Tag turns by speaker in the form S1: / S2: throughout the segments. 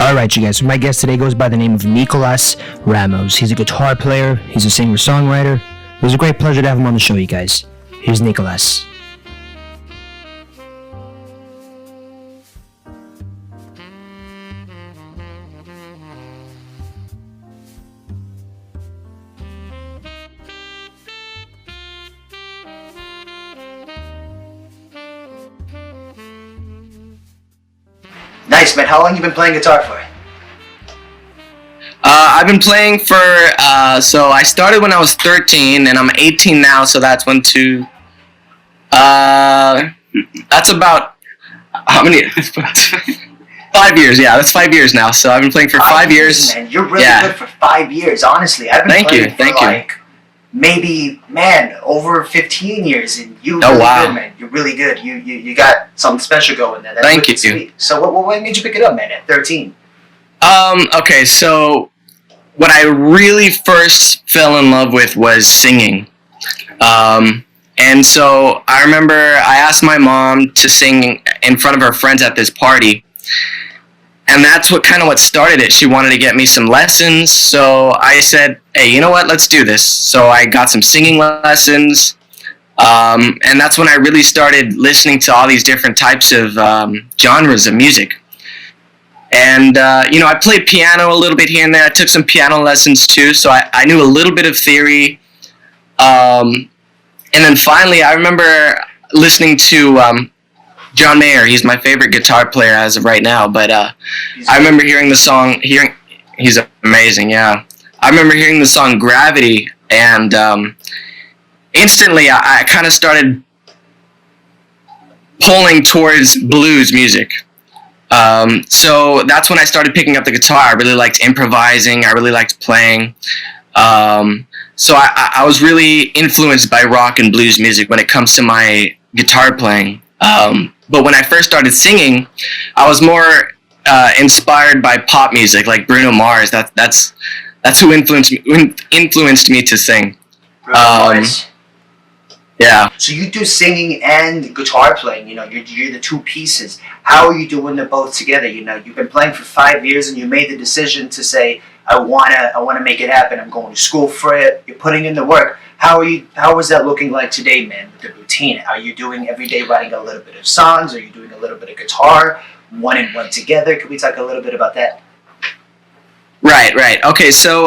S1: Alright, you guys, so my guest today goes by the name of Nicolas Ramos. He's a guitar player, he's a singer-songwriter. It was a great pleasure to have him on the show, you guys. Here's Nicolas.
S2: Nice, man. How long you been playing guitar for?
S3: I've been playing for, so I started when I was 13, and I'm 18 now, so that's that's about, how many, 5 years, yeah, that's 5 years now, so I've been playing for 5 years.
S2: Man, you're really good for 5 years, honestly. I've been playing for maybe, man, over 15 years, and you're really good, man. You're really good. You got something special going there. That's
S3: Thank
S2: really
S3: you.
S2: Sweet. So what made you pick it up, man, at 13?
S3: Okay, so what I really first fell in love with was singing. And so I remember I asked my mom to sing in front of her friends at this party. And that's what started it. She wanted to get me some lessons. So I said, hey, you know what? Let's do this. So I got some singing lessons. And that's when I really started listening to all these different types of genres of music. And, I played piano a little bit here and there. I took some piano lessons too. So I knew a little bit of theory. And then finally, I remember listening to John Mayer. He's my favorite guitar player as of right now. But I remember hearing the song. He's amazing, yeah. I remember hearing the song Gravity, and instantly I kind of started pulling towards blues music. So that's when I started picking up the guitar. I really liked improvising. I really liked playing. So I was really influenced by rock and blues music when it comes to my guitar playing. But when I first started singing, I was more inspired by pop music, like Bruno Mars. That's who influenced me to sing.
S2: Bruno Mars.
S3: Yeah.
S2: So you do singing and guitar playing. You're the two pieces. How are you doing them both together? You've been playing for 5 years, and you made the decision to say, I wanna make it happen. I'm going to school for it. You're putting in the work. How is that looking like today, man, with the routine? Are you doing every day writing a little bit of songs? Are you doing a little bit of guitar, one and one together? Could we talk a little bit about that?
S3: Right. Okay, so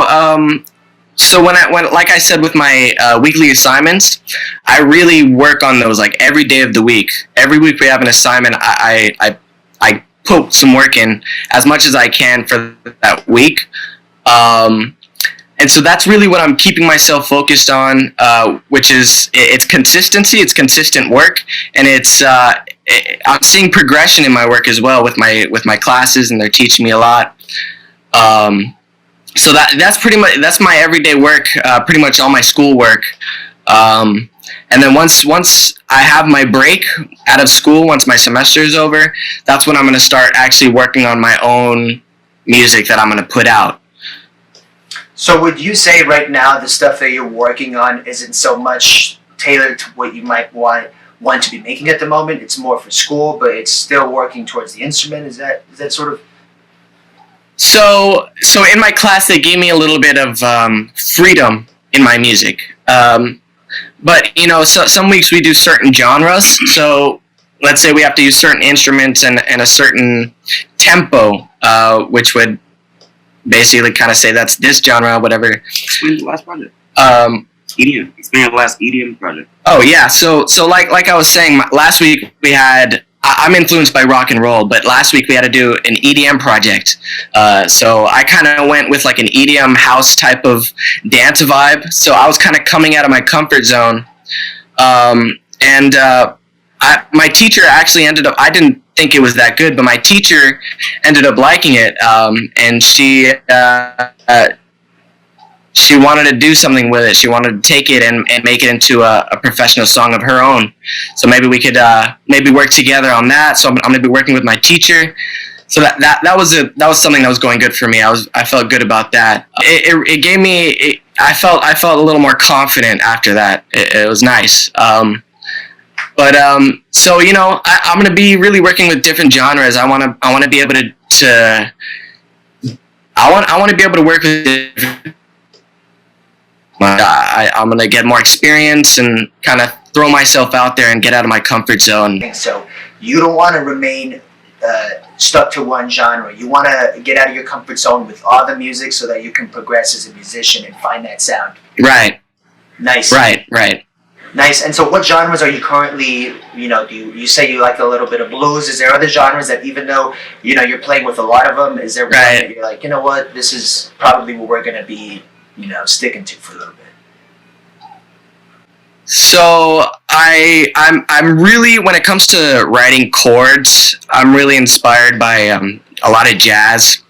S3: when like I said with my weekly assignments, I really work on those like every day of the week. Every week we have an assignment. I put some work in as much as I can for that week. And so that's really what I'm keeping myself focused on, which is it's consistency, it's consistent work, and I'm seeing progression in my work as well with my classes, and they're teaching me a lot. So that's my everyday work, pretty much all my school work. And then once I have my break out of school, once my semester is over, that's when I'm going to start actually working on my own music that I'm going to put out.
S2: So would you say right now the stuff that you're working on isn't so much tailored to what you might want to be making at the moment? It's more for school, but it's still working towards the instrument. Is that sort of?
S3: So in my class they gave me a little bit of freedom in my music. But so some weeks we do certain genres. So let's say we have to use certain instruments and a certain tempo, which would basically kind of say that's this genre, whatever.
S4: Explain the last project. EDM. Explain the last EDM project.
S3: Oh yeah, so like I was saying, last week we had I'm influenced by rock and roll, but last week we had to do an EDM project. So I kind of went with like an EDM house type of dance vibe. So I was kind of coming out of my comfort zone. My teacher actually ended up, I didn't think it was that good, but my teacher ended up liking it. And she wanted to do something with it. She wanted to take it and make it into a professional song of her own. So maybe we could maybe work together on that. So I'm going to be working with my teacher. So that was something that was going good for me. I felt good about that. It gave me. I felt a little more confident after that. It was nice. So you know, I'm going to be really working with different genres. I want to be able to. I want to be able to work with different. I'm going to get more experience and kind of throw myself out there and get out of my comfort zone.
S2: So you don't want to remain stuck to one genre. You want to get out of your comfort zone with all the music so that you can progress as a musician and find that sound.
S3: Right.
S2: Nice.
S3: Right.
S2: Nice. And so what genres are you currently, you know, you say you like a little bit of blues. Is there other genres that even though, you know, you're playing with a lot of them, is there one that you're like, you know what, this is probably what we're going to be, you know, sticking to for a little bit?
S3: So I'm really, when it comes to writing chords, I'm really inspired by a lot of jazz.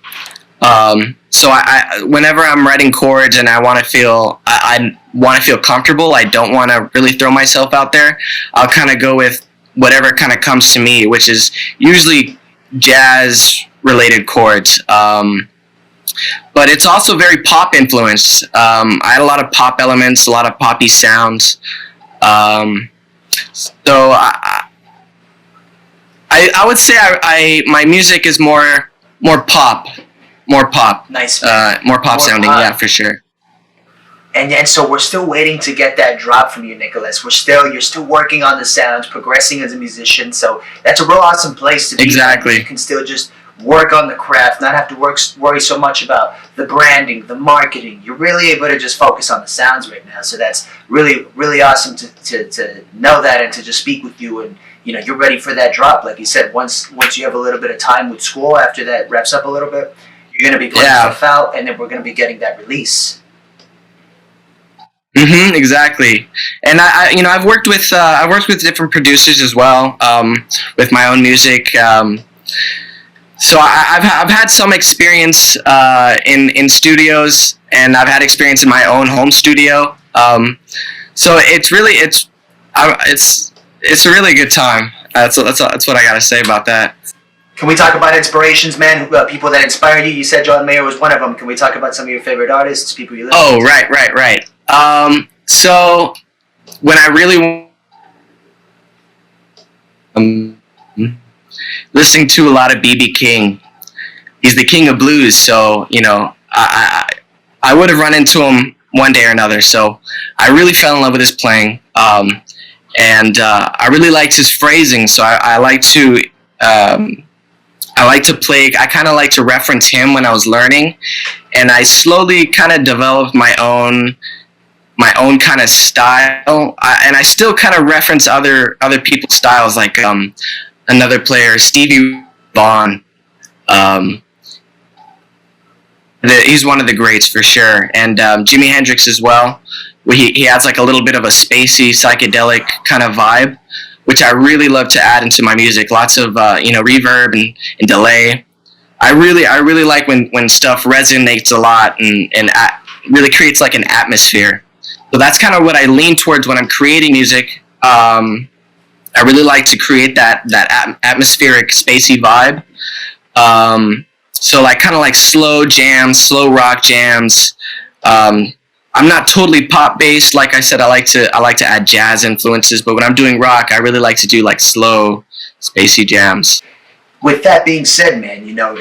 S3: So I whenever I'm writing chords and I want to feel comfortable, I don't want to really throw myself out there. I'll kind of go with whatever kind of comes to me, which is usually jazz related chords. But it's also very pop influenced. I had a lot of pop elements, a lot of poppy sounds. So I would say my music is more pop.
S2: Nice.
S3: More pop sounding, yeah, for sure.
S2: And so we're still waiting to get that drop from you, Nicolas. You're still working on the sounds, progressing as a musician. So that's a real awesome place to be.
S3: Exactly.
S2: You can still just work on the craft, not have to worry so much about the branding, the marketing. You're really able to just focus on the sounds right now. So that's really, really awesome to know that and to just speak with you. And you know, you're ready for that drop. Like you said, once you have a little bit of time with school, after that wraps up a little bit, you're going to be putting stuff out, and then we're going to be getting that release.
S3: Exactly. And I've worked with different producers as well, with my own music. So I've had some experience in studios, and I've had experience in my own home studio. So it's a really good time. That's what I gotta say about that.
S2: Can we talk about inspirations, man? People that inspired you? You said John Mayer was one of them. Can we talk about some of your favorite artists, people you listen to?
S3: Oh, right. So when I really listening to a lot of B.B. King, he's the king of blues. So you know, I would have run into him one day or another. So I really fell in love with his playing, and I really liked his phrasing. So I like to play. I kind of like to reference him when I was learning, and I slowly kind of developed my own kind of style. And I still kind of reference other people's styles, like another player, Stevie Vaughan. He's one of the greats for sure, and Jimi Hendrix as well. He has like a little bit of a spacey, psychedelic kind of vibe, which I really love to add into my music. Lots of reverb and delay. I really like when stuff resonates a lot and really creates like an atmosphere. So that's kind of what I lean towards when I'm creating music. I really like to create that atmospheric, spacey vibe. So like kind of like slow jams, slow rock jams. I'm not totally pop based. Like I said, I like to add jazz influences, but when I'm doing rock, I really like to do like slow, spacey jams.
S2: With that being said, man, you know,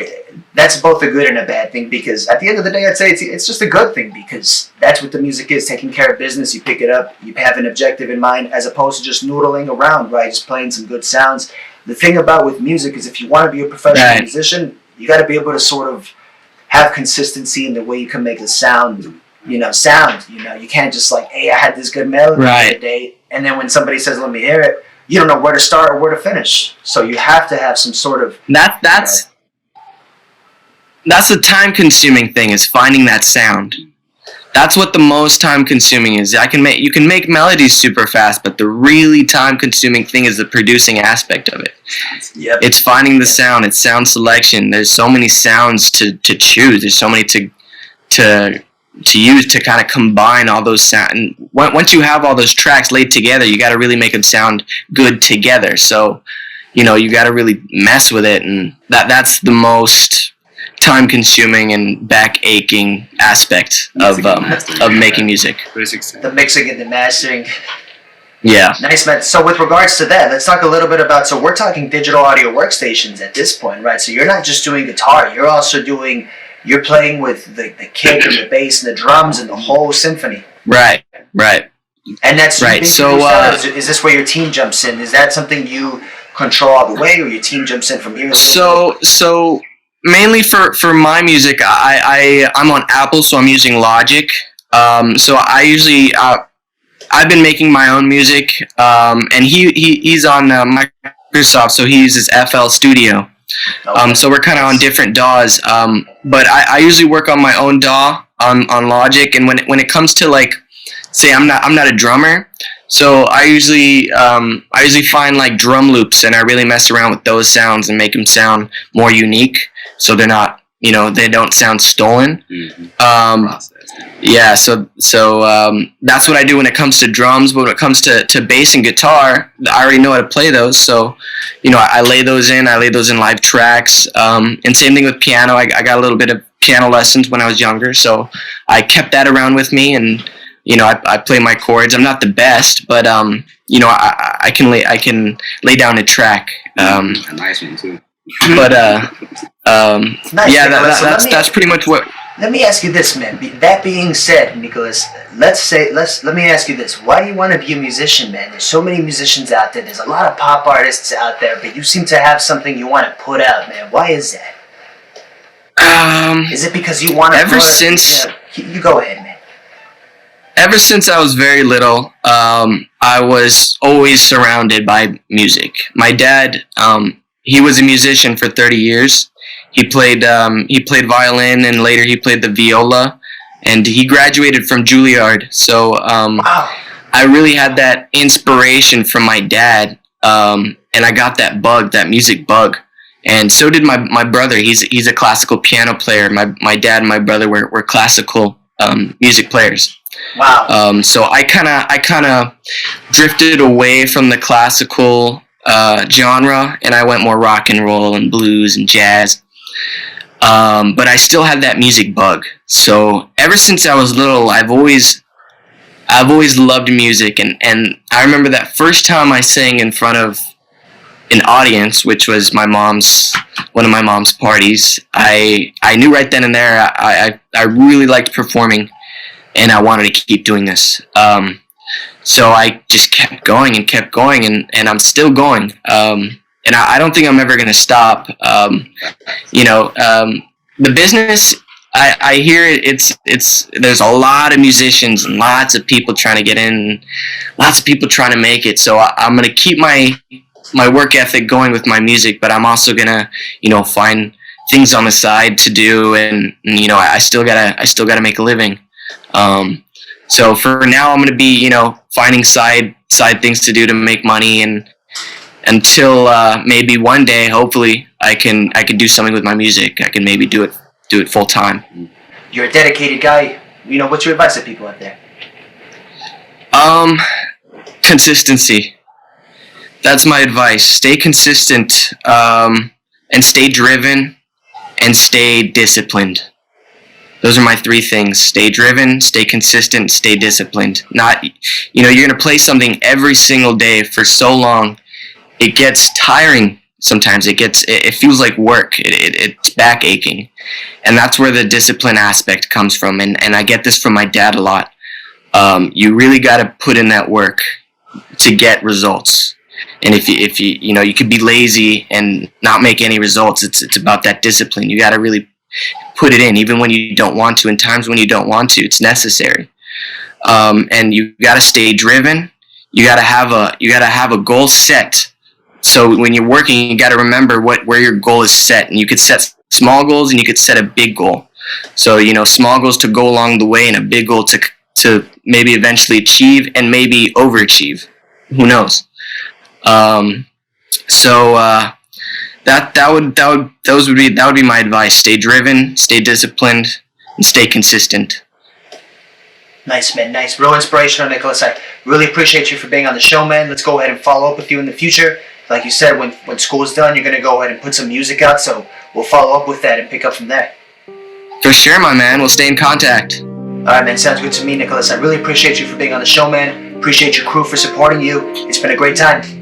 S2: that's both a good and a bad thing, because at the end of the day, I'd say it's just a good thing, because that's what the music is, taking care of business. You pick it up, you have an objective in mind, as opposed to just noodling around, right? Just playing some good sounds. The thing about with music is if you want to be a professional musician, you got to be able to sort of have consistency in the way you can make a sound. You can't just like, hey, I had this good melody the other day, and then when somebody says, let me hear it, you don't know where to start or where to finish. So you have to have some sort of
S3: that's the time-consuming thing, is finding that sound. That's what the most time-consuming is. You can make melodies super fast, but the really time-consuming thing is the producing aspect of it.
S2: Yep.
S3: It's finding the sound. It's sound selection. There's so many sounds to choose. There's so many to use to kind of combine all those sounds. And once you have all those tracks laid together, you got to really make them sound good together. So, you got to really mess with it, and that's the most time-consuming and back-aching aspect of making music.
S2: The mixing and the mastering.
S3: Yeah.
S2: Nice, man. So with regards to that, let's talk a little bit about, so we're talking digital audio workstations at this point, right? So you're not just doing guitar, you're also you're playing with the kick and the bass and the drums and the whole symphony.
S3: Right.
S2: And that's
S3: right. So
S2: is this where your team jumps in? Is that something you control all the way, or your team jumps in from here?
S3: So mainly for my music, I'm on Apple, so I'm using Logic. So I usually I've been making my own music, and he's on Microsoft, so he uses FL Studio.
S2: Okay.
S3: So we're kind of on different DAWs, but I usually work on my own DAW on Logic, and when it comes to, like, say I'm not a drummer, so I usually find like drum loops, and I really mess around with those sounds and make them sound more unique, so they're not, they don't sound stolen. Yeah, so that's what I do when it comes to drums. But when it comes to bass and guitar, I already know how to play those. So, I lay those in live tracks. And same thing with piano. I got a little bit of piano lessons when I was younger, so I kept that around with me. And I play my chords. I'm not the best, but I can lay down a track.
S4: A nice one too.
S3: But
S2: nice,
S3: yeah,
S2: Nicolas.
S3: that's pretty much what.
S2: Let me ask you this, man. That being said, Nicolas, let me ask you this. Why do you want to be a musician, man? There's so many musicians out there. There's a lot of pop artists out there, but you seem to have something you want to put out, man. Why is that? Is it because you want to? You go ahead, man.
S3: Ever since I was very little, I was always surrounded by music. My dad, he was a musician for 30 years. He played violin, and later he played the viola, and he graduated from Juilliard. So
S2: Wow.
S3: I really had that inspiration from my dad, and I got that music bug. And so did my brother. He's a classical piano player. My dad and my brother were classical music players.
S2: Wow.
S3: So I kind of drifted away from the classical genre, and I went more rock and roll and blues and jazz. But I still had that music bug. So ever since I was little, I've always loved music, and I remember that first time I sang in front of an audience, which was one of my mom's parties. I knew right then and there I really liked performing, and I wanted to keep doing this. So I just kept going, and I'm still going. And I don't think I'm ever going to stop. The business, I hear there's a lot of musicians and lots of people trying to get in, lots of people trying to make it. So I'm going to keep my work ethic going with my music, but I'm also going to, find things on the side to do. And I still gotta make a living. So for now, I'm going to be, finding side things to do to make money, and until maybe one day, hopefully, I can do something with my music. I can maybe do it full time.
S2: You're a dedicated guy. What's your advice to people out there?
S3: Consistency. That's my advice. Stay consistent, and stay driven, and stay disciplined. Those are my three things. Stay driven, stay consistent, stay disciplined. You're going to play something every single day for so long, it gets tiring sometimes. It feels like work. It's back aching. And that's where the discipline aspect comes from. And I get this from my dad a lot. You really got to put in that work to get results. And if you could be lazy and not make any results, it's about that discipline. You got to really put it in, even when you don't want to. In times when you don't want to, it's necessary. And you got to stay driven. you gotta have a goal set. So when you're working, you gotta remember where your goal is set, and you could set small goals and you could set a big goal. So small goals to go along the way, and a big goal to maybe eventually achieve and maybe overachieve. Who knows? That would be my advice. Stay driven, stay disciplined, and stay consistent.
S2: Nice, man. Nice. Real inspirational, Nicolas. I really appreciate you for being on the show, man. Let's go ahead and follow up with you in the future. Like you said, when school's done, you're going to go ahead and put some music out, so we'll follow up with that and pick up from there.
S3: For sure, my man. We'll stay in contact.
S2: All right, man. Sounds good to me, Nicolas. I really appreciate you for being on the show, man. Appreciate your crew for supporting you. It's been a great time.